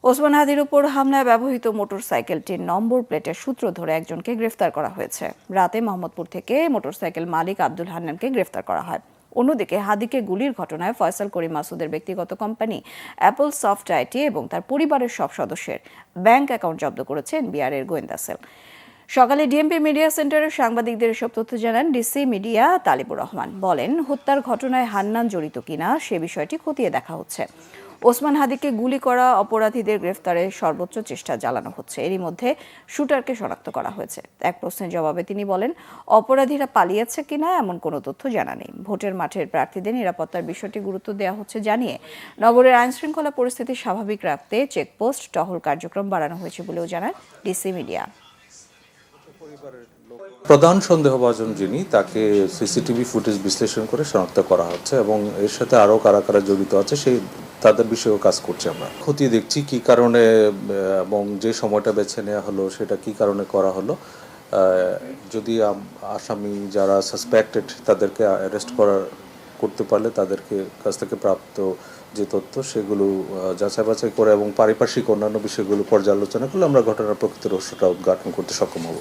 ওসমান হাদির উপর হামলায় ব্যবহৃত মোটরসাইকেলটির নম্বর প্লেটের সূত্র ধরে একজনকে গ্রেফতার করা হয়েছে। রাতে মোহাম্মদপুর থেকে মোটরসাইকেল মালিক আব্দুল হান্নানকে গ্রেফতার করা হয়। অন্যদিকে হাদিকে গুলির ঘটনায় ফয়সাল করিম মাসুদের ব্যক্তিগত কোম্পানি অ্যাপল সফট আইটি এবং তার পরিবারের সব সদস্যের ব্যাংক অ্যাকাউন্ট জব্দ করেছে এনবিআর এর গোয়েন্দা সেল। সকালে ডিএমপি মিডিয়া সেন্টারের সাংবাদিকদের এসব তথ্য জানান ডিসি মিডিয়া তালিবুর রহমান। বলেন, হত্যার ঘটনায় হান্নান জড়িত কিনা সে বিষয়টি খতিয়ে দেখা হচ্ছে। ওসমান হাদিকে গুলি করা অপরাধীদের গ্রেফতারে সর্বোচ্চ চেষ্টা চালানো হচ্ছে। এরই মধ্যে শুটারকে শনাক্ত করা হয়েছে। এক প্রশ্নের জবাবে তিনি বলেন, অপরাধীরা পালিয়েছে কিনা এমন কোনো তথ্য জানা নেই। ভোটের মাঠের প্রার্থীদের নিরাপত্তার বিষয়টি গুরুত্ব দেওয়া হচ্ছে জানিয়ে নগরের আইনশৃঙ্খলা পরিস্থিতি স্বাভাবিক রাখতে চেকপোস্ট টহল কার্যক্রম বাড়ানো হয়েছে বলেও জানান ডিসি মিডিয়া। প্রধান সন্দেহভাজন যিনি, তাকে সিসিটিভি ফুটেজ বিশ্লেষণ করে শনাক্ত করা হচ্ছে এবং এর সাথে আরও কারা কারা জড়িত আছে সেই তাদের বিষয়েও কাজ করছে। আমরা খতিয়ে দেখছি কি কারণে এবং যে সময়টা বেছে নেওয়া হলো সেটা কি কারণে করা হলো। যদি আসামি যারা সাসপেক্টেড তাদেরকে অ্যারেস্ট করতে পারলে তাদেরকে কাছ থেকে প্রাপ্ত যে তথ্য সেগুলো যাচাই বাছাই করে এবং পারিপার্শ্বিক অন্যান্য বিষয়গুলো পর্যালোচনা করলে আমরা ঘটনার প্রকৃত রহস্যটা উদ্ঘাটন করতে সক্ষম হব।